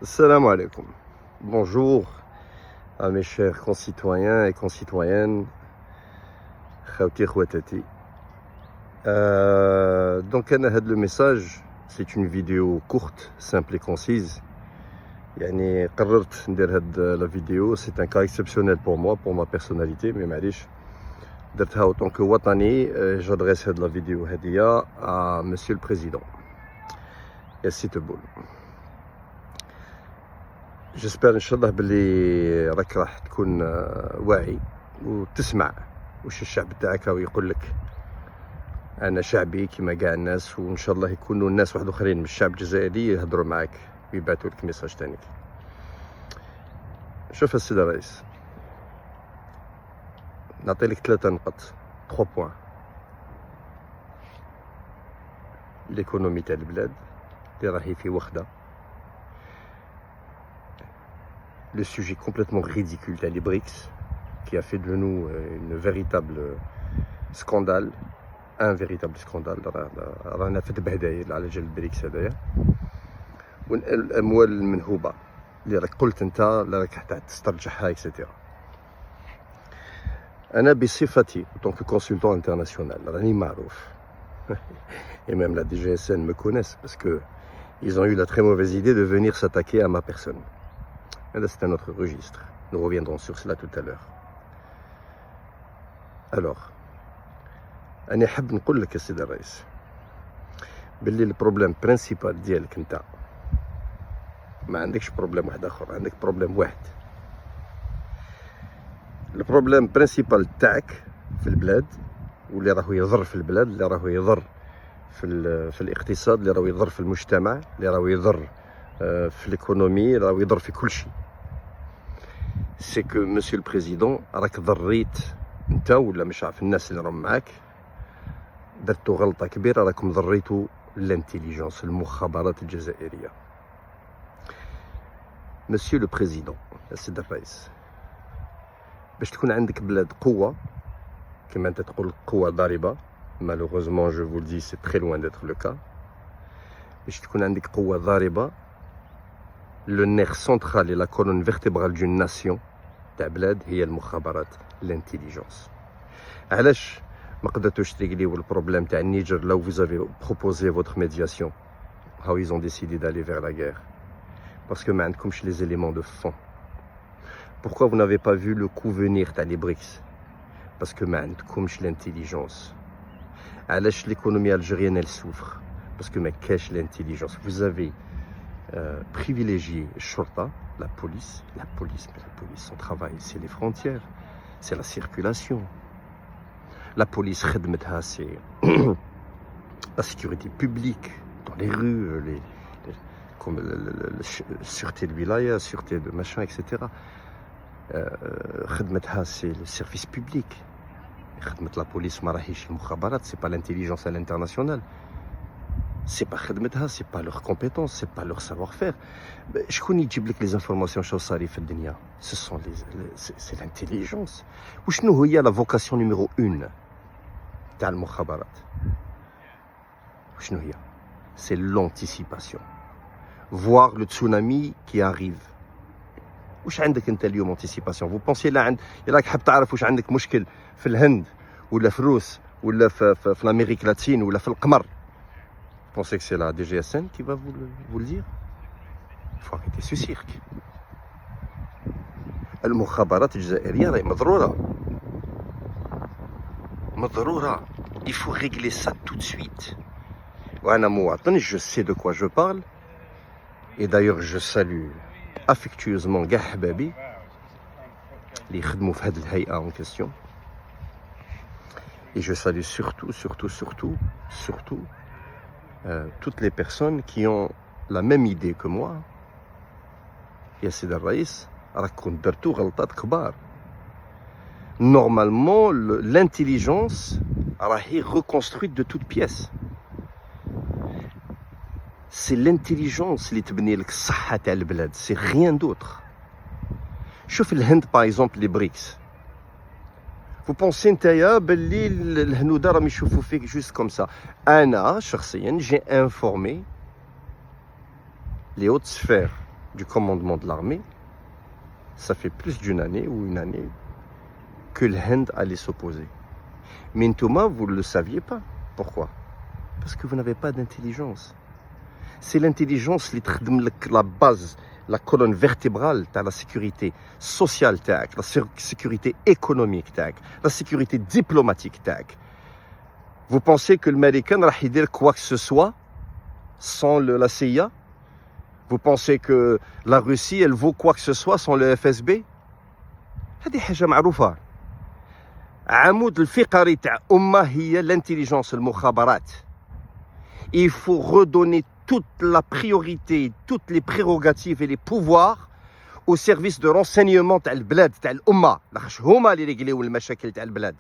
Assalamu alaikum. Bonjour à mes chers concitoyens et concitoyennes. Khawti khwatati. Donc, le message, c'est une vidéo courte, simple et concise. يعني قررت ندير la vidéo, c'est un cas exceptionnel pour moi, pour ma personnalité, mais معليش درتها autant que وطني. J'adresse la vidéo هدية à Monsieur le Président. Yassine Tebboune. جسبر ان شاء الله باللي راك راح تكون واعي وتسمع واش الشعب تاعك راهو يقول لك. انا شعبي كيما كاع الناس، وان شاء الله يكونوا الناس واحد اخرين من الشعب الجزائري يهضروا معاك ويبعثوا لك ميساج تانيك. شوف السيد الرئيس، نعطي لك 3 نقط 3 بوان. ليكونومي تاع البلاد اللي راهي في وخده، le sujet complètement ridicule des BRICS qui a fait de nous une véritable scandale, un véritable scandale. رانا في البهدايل على جال البريكس هذايا، والاموال المنهوبه اللي راك قلت انت اللي راك حتى تسترجعها اكسيتيرا. انا بصفتي طونك كونسلتون انترناسيونال راني معروف et même la DGSN me connaissent parce que ils ont eu la très mauvaise idée de venir s'attaquer à ma personne. Et là, c'est un autre registre. Nous reviendrons sur cela tout à l'heure. Alors, أنا حاب نقول لك يا سيدي الرئيس باللي البروبليم برينسيبال ديالك انت ما عندكش بروبليم واحد اخر، عندك بروبليم واحد. البروبليم برينسيبال تاعك في البلاد واللي راهو يضر في البلاد، اللي راهو يضر في الاقتصاد، اللي راهو يضر في المجتمع، اللي راهو يضر في ليكونومي، راهو يضر في كل شيء. سي كو مسيو البريزيدون راك ضريت انت ولا مش عارف الناس اللي راهم معاك، درتو غلطه كبيره، راكم ضريتوا الانتيليجنس، المخابرات الجزائريه. مسيو لو بريزيدون السيد الرئيس، باش تكون عندك بلاد قوه كما انت تقول قوه ضاربه، malheureusement je vous le dis c'est très loin d'être le cas. باش تكون عندك قوه ضاربه، le nerf central et la colonne vertébrale d'une nation تاع بلاد هي المخابرات، الانتيليجنس. علاش ما قدرتوش تريغليو البروبليم تاع النيجر لو vous avez proposé votre médiation؟ how ils ont décidé d'aller vers la guerre؟ parce que ما عندكمش les éléments de fond. Pourquoi vous n'avez pas vu le coup venir تاع les BRICS؟ parce que ما عندكمش l'intelligence. علاش l'économie algérienne elle souffre؟ parce que ما كاش l'intelligence. Vous avez privilégié Shorta, la police, son travail, c'est les frontières, c'est la circulation. La police, c'est la sécurité publique dans les rues, comme la sûreté de wilaya, sûreté de machin, etc. C'est le service public. La police, c'est pas l'intelligence à l'international. C'est pas خدمتها, c'est pas leur compétence, c'est pas leur savoir-faire. شكون يجيب لك les informations شنو صاري في الدنيا؟ Ce sont c'est l'intelligence. وشنو هي la vocation numéro 1 تاع المخابرات؟ وشنو هي؟ C'est l'anticipation. Voir le tsunami qui arrive. واش عندك انت اليوم anticipation؟ Vous pensez لا راك حاب تعرف واش عندك مشكل في الهند ولا في الروس ولا في الامريك لاتين ولا في القمر؟ Vous pensez que c'est la DGSN qui va vous le dire? Il faut arrêter ce cirque. المخابرات الجزائرية راهي مضرورة. Il faut régler ça tout de suite. وأنا مواطن, je sais de quoi je parle. Et d'ailleurs je salue affectueusement كاع حبابي اللي يخدموا في هذه الهيئة en question. Et je salue surtout toutes les personnes qui ont la même idée que moi. يا سيد الرئيس راكم درتو غلطات كبار. Normalement l'intelligence راهي reconstruite de toutes pièces. C'est l'intelligence اللي تبني لك الصحة تاع البلاد, c'est rien d'autre. شوف الهند par exemple les BRICS. Vous pensez نتايا باللي الهنوده راهم يشوفوا فيك juste comme ça. انا شخصيا j'ai informé les hautes sphères du commandement de l'armée, ça fait plus d'une année ou une année que l'Inde allait s'opposer. Mais Ntouma, vous ne le saviez pas. Pourquoi? Parce que vous n'avez pas d'intelligence. C'est l'intelligence qui تخدم لك la base, la colonne vertébrale de la sécurité sociale, la sécurité économique, la sécurité diplomatique. Vous pensez que le Américain va dire quoi que ce soit sans la CIA? Vous pensez que la Russie, elle vaut quoi que ce soit sans le FSB? هذه حاجة معروفة. عمود الفقري تاع أمة هي l'intelligence, المخابرات. Il faut redonner toute la priorité, toutes les prérogatives et les pouvoirs au service de renseignement تاع البلاد تاع الأمة. لاخاطش هما اللي يريقليو المشاكل تاع البلاد.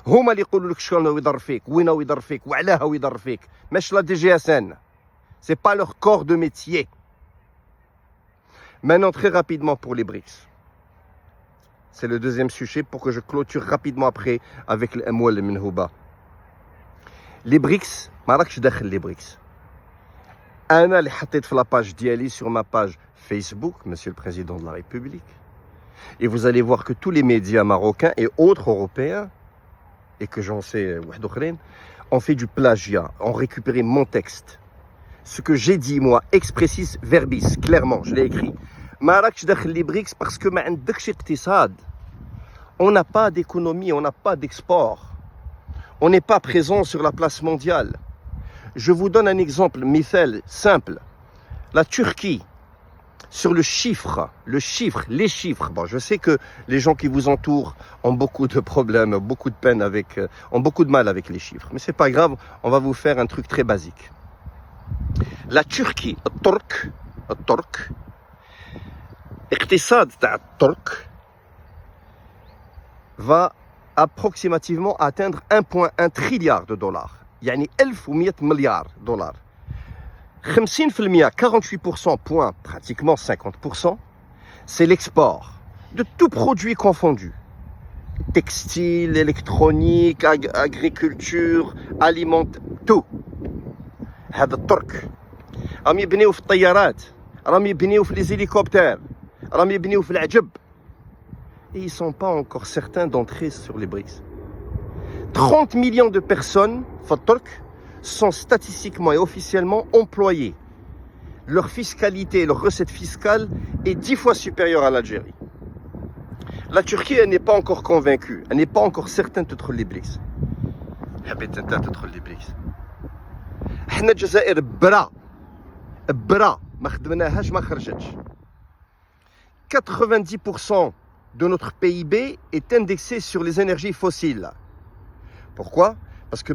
هما اللي يقولوا لك شكون يضر فيك، وين يضر فيك، وعلاه يضر فيك. مش لا DGSN. C'est pas leur corps de métier. Maintenant, très rapidement pour les BRICS. C'est le deuxième sujet pour que je clôture rapidement après avec le MOL et Minhouba. Les BRICS, ما راكش داخل les BRICS. أنا اللي حطيت في la page ديالي sur ma page Facebook, Monsieur le Président de la République. Et vous allez voir que tous les médias marocains et autres européens, et que j'en sais ont fait du plagiat, ont récupéré mon texte. Ce que j'ai dit, moi, expressis verbis, clairement, je l'ai écrit. ما راكش داخل les BRICS parce que ما عندكش اقتصاد. On n'a pas d'économie, on n'a pas d'export. On n'est pas présent sur la place mondiale. Je vous donne un exemple, Mithel, simple. La Turquie, sur les chiffres, les chiffres. Bon, je sais que les gens qui vous entourent ont beaucoup de problèmes, beaucoup de peine avec, ont beaucoup de mal avec les chiffres. Mais c'est pas grave, on va vous faire un truc très basique. La Turquie, الترك اقتصاد تاع الترك va approximativement atteindre 1,1 trilliard de dollars. يعني 1100 مليار دولار. 50%, 48%, point, pratiquement 50%, c'est l'export de tout produit confondu. Textile, électronique, agriculture, alimentaire, tout. هذا الترك راهم يبنيو في الطيارات، راهم يبنيو في les hélicoptères, راهم يبنيو في العجب. Et ils ne sont pas encore certains d'entrer sur les BRICS. 30 millions de personnes, sont statistiquement et officiellement employées. Leur fiscalité, leur recette fiscale est 10 fois supérieure à l'Algérie. La Turquie, elle n'est pas encore convaincue, elle n'est pas encore certaine d'être les BRICS. حبيت انت تدخل les BRICS. احنا الجزائر برا ما خدمناهاش ما خرجتش. 90% de notre PIB est indexé sur les énergies fossiles. Pourquoi? Parce que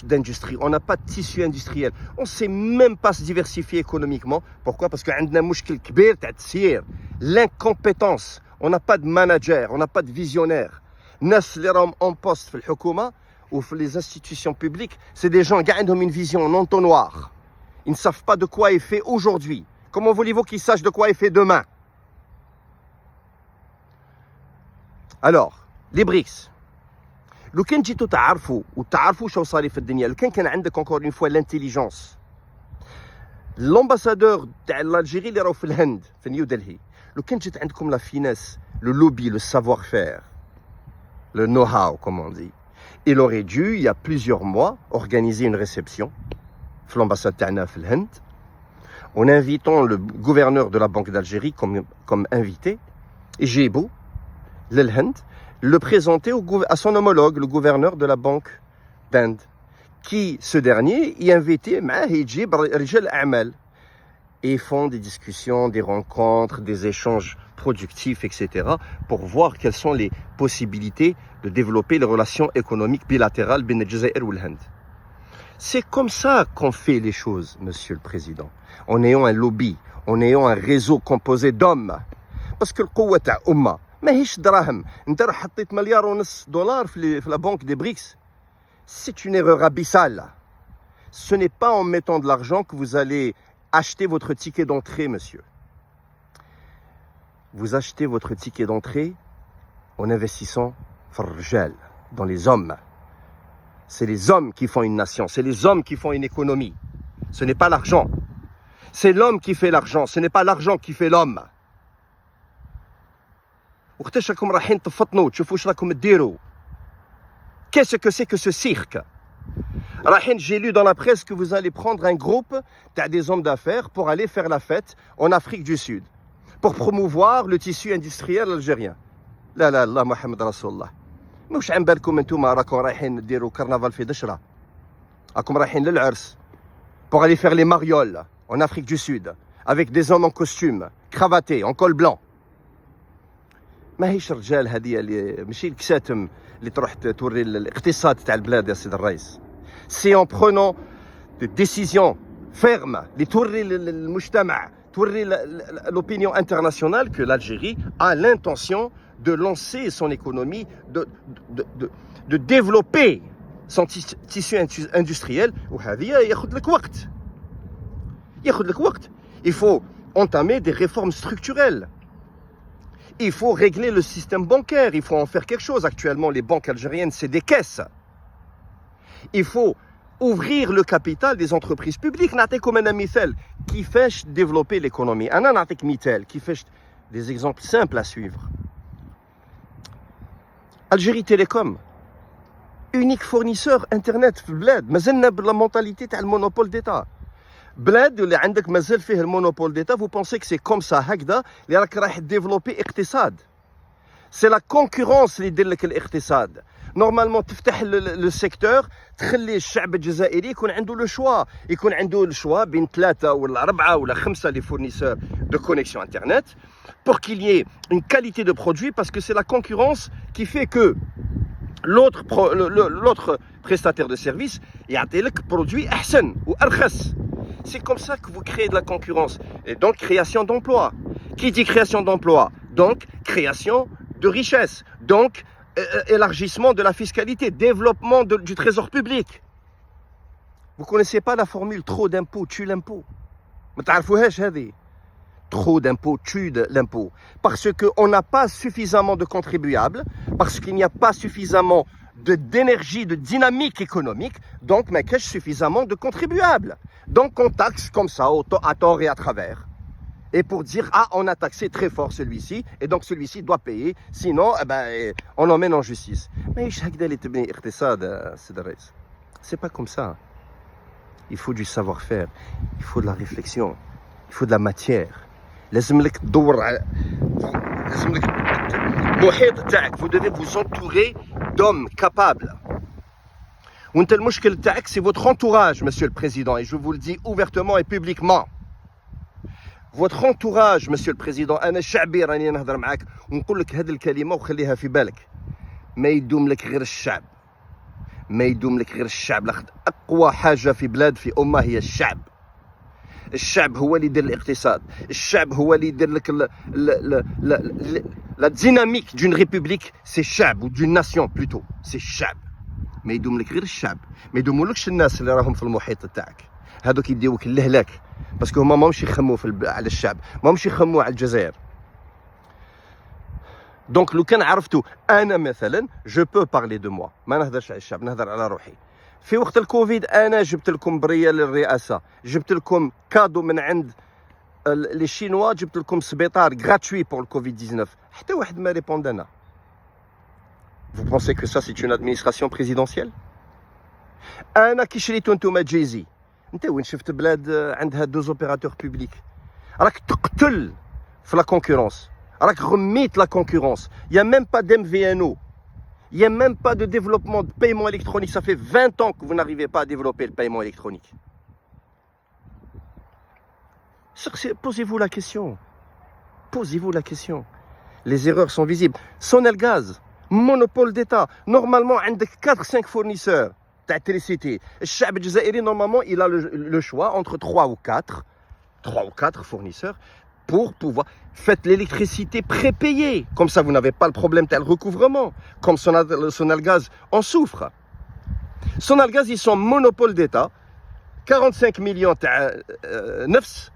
d'industrie, on n'a pas de tissu industriel. On ne sait même pas se diversifier économiquement. Pourquoi? Parce qu'on a un مشكل كبير تاع التسيير. L'incompétence. On n'a pas de manager, on n'a pas de visionnaire. الناس اللي راهم en poste في الحكومة ou les institutions publiques, c'est des gens qui ont une vision en entonnoir. Ils ne savent pas de quoi est fait aujourd'hui. Comment voulez-vous qu'ils sachent de quoi est fait demain? Alors, les BRICS. لو كان جيتوا تعرفوا وتعرفوا شو صار في الدنيا، لو كان عندك encore une fois l'intelligence. L'ambassadeur تاع الجيري اللي راهو في الهند في نيو دلهي، لو كان جات عندكم لا فينيس، le lobby, le savoir-faire, le know-how comme on dit, il aurait dû il y a plusieurs mois organiser une réception في l'ambassade تاعنا في الهند en invitant le gouverneur de la Banque d'Algérie comme invité, Djibou للهند, le présenter à son homologue, le gouverneur de la Banque d'Inde, qui, ce dernier, y invitait Mahidjib Rijal Amal. Et font des discussions, des rencontres, des échanges productifs, etc., pour voir quelles sont les possibilités de développer les relations économiques bilatérales entre le Jazair et l'Inde. C'est comme ça qu'on fait les choses, Monsieur le Président, en ayant un lobby, en ayant un réseau composé d'hommes. Parce que le قوة تاع أمة ماهيش دراهم. انت راه حطيت $1.5 milliard في la banque des BRICS. C'est une erreur abyssale. Ce n'est pas en mettant de l'argent que vous allez acheter votre ticket d'entrée, monsieur. Vous achetez votre ticket d'entrée en investissant dans les hommes. C'est les hommes qui font une nation, c'est les hommes qui font une économie. Ce n'est pas l'argent. C'est l'homme qui fait l'argent, ce n'est pas l'argent qui fait l'homme. وقتاش راكم رايحين تفطنوا تشوفوا واش راكم ديروا. Qu'est-ce que c'est que ce cirque? J'ai lu dans la presse que vous allez prendre un groupe des hommes d'affaires pour aller faire la fête en Afrique du Sud, pour promouvoir le tissu industriel algérien. لا لا الله محمد رسول الله. مش عم بالكم انتم راكم رايحين ديروا كرنفال في دشرة. راكم رايحين للعرس pour aller faire les marioles en Afrique du Sud avec des hommes en costume, cravatés, en col blanc. ماهيش رجال هذه اللي ماشي الكساتم اللي تروح توري الاقتصاد تاع البلاد يا سيد الرئيس. C'est en prenant des décisions fermes اللي توري المجتمع توري l'opinion internationale que l'Algérie a l'intention de lancer son économie, de développer son tissu industriel. وهذه ياخذ لك وقت. ياخذ لك وقت. Il faut entamer des réformes structurelles. Il faut régler le système bancaire, il faut en faire quelque chose. Actuellement, les banques algériennes, c'est des caisses. Il faut ouvrir le capital des entreprises publiques. نعطيكم أنا مثال كيفاش développer l'économie. أنا نعطيك مثال كيفاش des exemples simples à suivre. Algérie Télécom, unique fournisseur internet في البلاد. مازلنا بلا mentalité تاع المونوبول d'État. بلاد اللي عندك مازال فيه المونوبول ديتا vous pensez que c'est comme ça هكذا اللي راك رايح ديفلوبي اقتصاد. سي لا كونكورونس اللي يدير لك الاقتصاد. نورمالمون تفتح لو سيكتور تخلي الشعب الجزائري يكون عنده لو شوا، يكون عنده الشوا بين 3 ولا 4 ولا 5 لي فورنيسور دو كونيكسيون انترنت pour qu'il y ait une qualité de produit, parce que c'est la concurrence qui fait que l'autre prestataire de service يعطي لك produit احسن وارخص. C'est comme ça que vous créez de la concurrence. Et donc, création d'emplois. Qui dit création d'emplois? Donc, création de richesse. Donc, élargissement de la fiscalité. Développement du trésor public. Vous ne connaissez pas la formule trop d'impôts tue l'impôt? Trop d'impôts tue l'impôt. Parce qu'on n'a pas suffisamment de contribuables, parce qu'il n'y a pas suffisamment d'énergie, de dynamique économique, donc mais qu'est-ce suffisamment de contribuables. Donc on taxe comme ça, à tort et à travers. Et pour dire, ah, on a taxé très fort celui-ci, et donc celui-ci doit payer, sinon, eh ben, on l'emmène en justice. Mais c'est pas comme ça. Il faut du savoir-faire, il faut de la réflexion, il faut de la matière. Vous devez vous entourer d'hommes capables. C'est votre entourage, Monsieur le Président, et je vous le dis ouvertement et publiquement. Votre entourage, Monsieur le Président, أنا شعبي راني نهضر معاك ونقول لك هذه الكلمة وخليها في بالك. ما يدوم لك غير الشعب. ما يدوم لك غير الشعب، لأخذ أقوى حاجة في بلاد في أمة هي الشعب. الشعب هو اللي يدير الاقتصاد، الشعب هو اللي يدير لك la dynamique d'une république, c'est الشعب ou d'une nation plutôt، c'est الشعب. ما يدوم لك غير الشعب، ما يدومولكش الناس اللي راهم في المحيط تاعك، هذوك يديوك للهلاك، باسكو هما ماهمش يخموا على الشعب، ماهمش يخموا على الجزائر. دونك لو كان عرفتوا انا مثلا جو بو بارلي دو موا، ما نهضرش على الشعب، نهضر على روحي. في وقت الكوفيد انا جبت لكم بريه للرئاسه، جبت لكم كادو من عند لي شينوا، جبت لكم سبيطار غراتوي بور الكوفيد 19، حتى واحد ما ريبوند انا. Vous pensez que ça c'est une administration présidentielle؟ انا كي شريتو نتوما جيزي، انت وين شفت بلاد عندها دوز اوبيراتور بوبليك؟ راك تقتل في لا كونكورونس، راك غميت لا كونكورونس. يا ميم با دم في ان او، il n'y a même pas de développement de paiement électronique. Ça fait 20 ans que vous n'arrivez pas à développer le paiement électronique. Posez-vous la question. Posez-vous la question. Les erreurs sont visibles. Sonelgaz, monopole d'État. Normalement, il y a 4-5 fournisseurs d'électricité. Le Chab Jazairi, normalement, il a le choix entre 3 ou 4 fournisseurs pour pouvoir faire l'électricité prépayée. Comme ça, vous n'avez pas le problème tel recouvrement. Comme Sonelgaz en souffre. Sonelgaz, ils sont monopole d'État. 45 millions de nefs.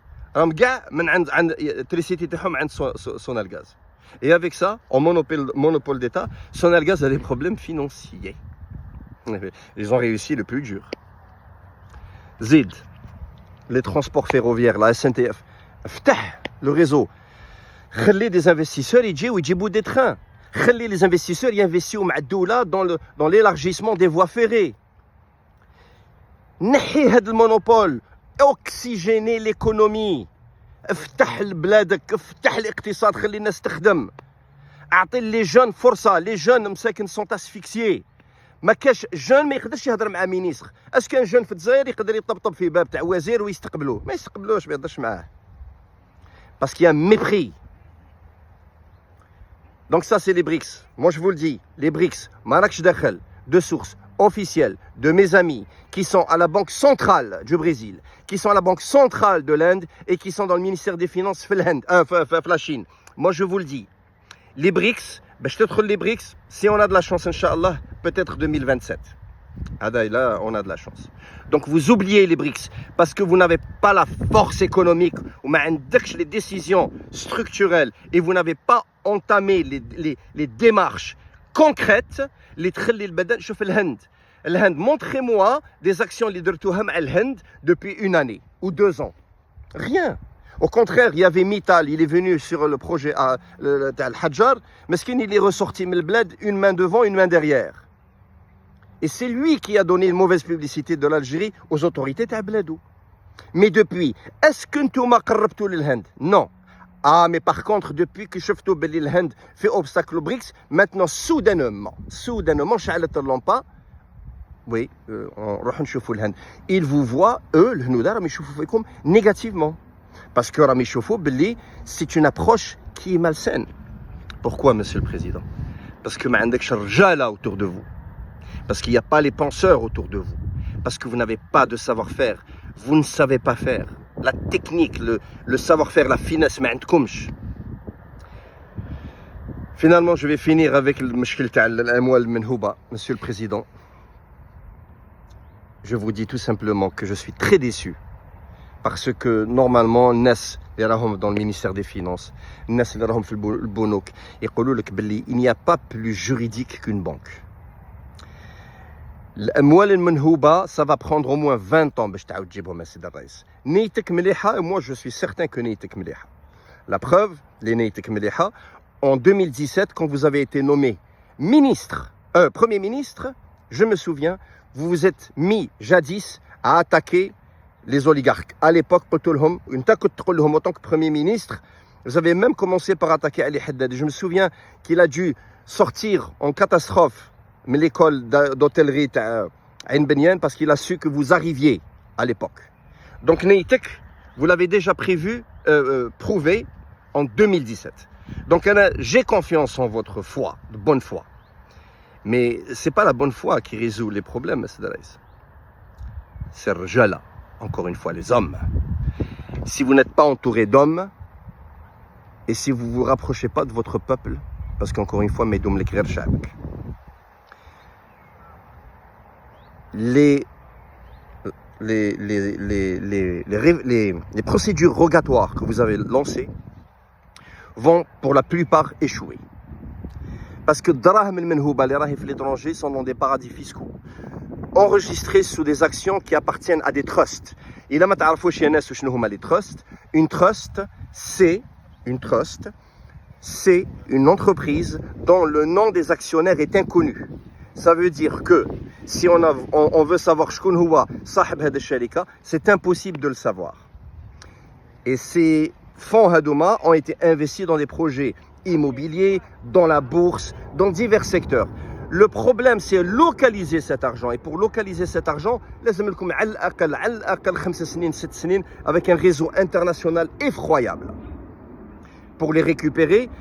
Sonelgaz. Et avec ça, en monopole d'État, Sonelgaz a des problèmes financiers. Ils ont réussi le plus dur. Zid. les transports ferroviaires, la SNTF, افتح le réseau. خلي des investisseurs يجيو يجيبوا des trains. خلي les investisseurs ينفستيو مع الدولة dans l'élargissement des voies ferrées. نحي هذا المونوبول. oxygéner l'économie. افتح لبلادك، افتح الاقتصاد، خلي الناس تخدم. اعطي لي جون فرصه، لي جون مساكن سون اسفيكسيي. ما كاش جون ما يقدرش يهضر مع مينيستر. اش كان جون في الجزائر يقدر يطبطب في باب تاع وزير ويستقبلوه؟ ما يستقبلوش، ما يهضرش معاه. باسكو يا ميبري. Donc ça c'est les BRICS. Moi je vous le dis, les BRICS, Marrakech Dakhel, de sources officielles de mes amis qui sont à la banque centrale du Brésil, qui sont à la banque centrale de l'Inde et qui sont dans le ministère des Finances la Chine. Moi je vous le dis, les BRICS, les BRICS, si on a de la chance, Inch'Allah, peut-être 2027. Là, on a de la chance. Donc vous oubliez les BRICS parce que vous n'avez pas la force économique ou les décisions structurelles et vous n'avez pas entamé les démarches concrètes. Les montrez-moi des actions depuis une année ou 2 ans. Rien. Au contraire, il y avait Mittal, il est venu sur le projet Al-Hajjar, mais il est ressorti une main devant, une main derrière. Et c'est lui qui a donné une mauvaise publicité de l'Algérie aux autorités Tabledou. Mais depuis, est-ce que nous avons l'Inde? Non. Ah, mais par contre, depuis que Cheftou Belli l'Inde fait obstacle aux BRICS, maintenant, soudainement, Chalet Lampa, oui, ils vous voient, eux, le Hnoudar, négativement. Parce que Rami Choufou Belli, c'est une approche qui est malsaine. Pourquoi, Monsieur le Président? Parce que là autour de vous. Parce qu'il n'y a pas les penseurs autour de vous. Parce que vous n'avez pas de savoir-faire. Vous ne savez pas faire. La technique, le savoir-faire, la finesse, finalement, je vais finir avec le mashkil ta'al al-amwal menhouba, Monsieur le Président. Je vous dis tout simplement que je suis très déçu. Parce que normalement, Nes, dans le ministère des Finances, Nes, le Bonouk, il n'y a pas plus juridique qu'une banque. الاموال المنهوبه ça va prendre au moins 20 ans باش تعاود تجيبهم السيد الرئيس. نيتك مليحه, moi je suis certain que نيتك مليحه. La preuve, les نيتك مليحه, en 2017 quand vous avez été nommé premier ministre, je me souviens, vous vous êtes mis jadis à attaquer les oligarques. À l'époque, en tant que premier ministre, vous avez même commencé par attaquer Ali Haddad. Je me souviens qu'il a dû sortir en catastrophe mais l'école d'hôtellerie à Ain Benyan parce qu'il a su que vous arriviez à l'époque. Donc Neitek, vous l'avez déjà prouvé en 2017. Donc j'ai confiance en votre foi, de bonne foi. Mais ce n'est pas la bonne foi qui résout les problèmes, c'est Rjala, encore une fois, les hommes. Si vous n'êtes pas entouré d'hommes, et si vous ne vous rapprochez pas de votre peuple, parce qu'encore une fois, Medoum l'Ekrer Shabak, les procédures rogatoires que vous avez lancées vont pour la plupart échouer. Parce que Daraham al-Menhouba, les Rahif l'étranger sont dans des paradis fiscaux, enregistrés sous des actions qui appartiennent à des trusts. Et là, les trusts. Une trust, c'est une entreprise dont le nom des actionnaires est inconnu. Ça veut dire que si on veut savoir c'est impossible de le savoir. Et ces fonds Hadouma ont été investis dans des projets immobiliers, dans la bourse, dans divers secteurs. Le problème, c'est localiser cet argent. Et pour localiser cet argent, avec un réseau international effroyable. Pour les récupérer,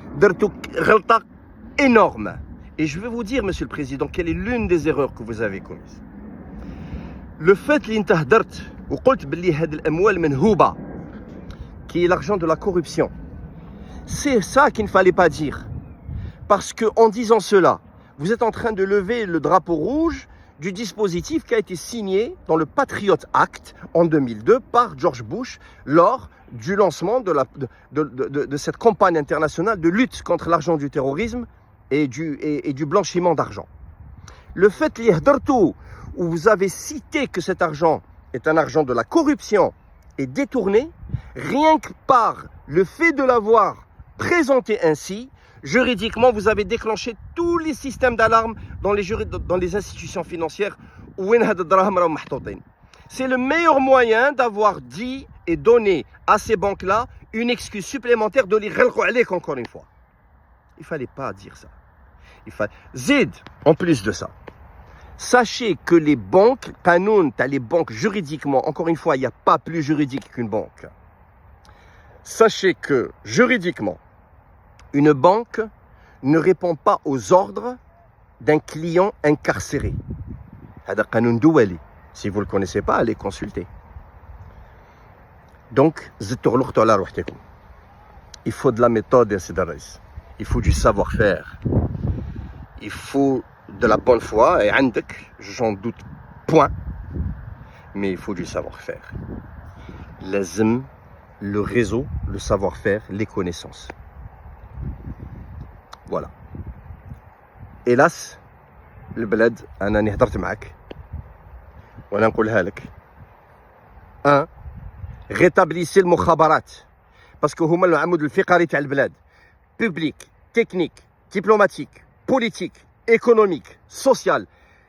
énorme. Et je vais vous dire, Monsieur le Président, quelle est l'une des erreurs que vous avez commises. Le fait qui est l'argent de la corruption, c'est ça qu'il ne fallait pas dire. Parce qu'en disant cela, vous êtes en train de lever le drapeau rouge du dispositif qui a été signé dans le Patriot Act en 2002 par George Bush lors du lancement de cette campagne internationale de lutte contre l'argent du terrorisme et du blanchiment d'argent. Le fait où vous avez cité que cet argent est un argent de la corruption, est détourné, rien que par le fait de l'avoir présenté ainsi, juridiquement, vous avez déclenché tous les systèmes d'alarme dans les institutions financières. C'est le meilleur moyen d'avoir dit et donné à ces banques-là une excuse supplémentaire de les relais encore une fois. Il ne fallait pas dire ça. Zid, en plus de ça, sachez que les banques, les banques juridiquement, encore une fois, il n'y a pas plus juridique qu'une banque. Sachez que juridiquement, une banque ne répond pas aux ordres d'un client incarcéré. Si vous ne le connaissez pas, allez consulter. Donc, il faut de la méthode, il faut du savoir-faire, il faut de la bonne foi, et j'en doute point, mais il faut du savoir-faire. Lazim, le réseau, le savoir-faire, les connaissances. Voilà. Hélas, le bled, أنا هضرت معك وأنا نقولها لك. 1. rétablissez المخابرات parce que هما العمود الفقري تاع البلاد. Public, technique, diplomatique, politique, économique, social.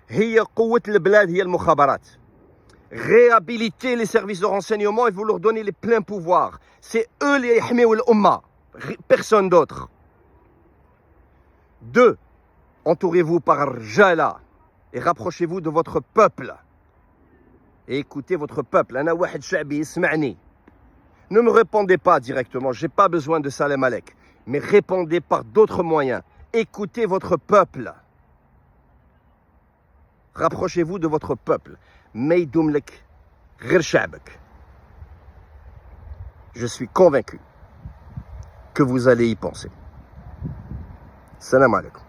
هي قوة البلاد هي المخابرات. Réhabilitez les services de renseignement et vous leur donnez les pleins pouvoirs. C'est eux les يحميوا الأمة, personne d'autre. 2. Entourez-vous par Rjala et rapprochez-vous de votre peuple. Et écoutez votre peuple. أنا واحد شعبي يسمعني. Ne me répondez pas directement, je n'ai pas besoin de salam alek. Mais répondez par d'autres moyens. Écoutez votre peuple. Rapprochez-vous de votre peuple. Meidoum lek غير شعبك. Je suis convaincu que vous allez y penser. Salam alaikum.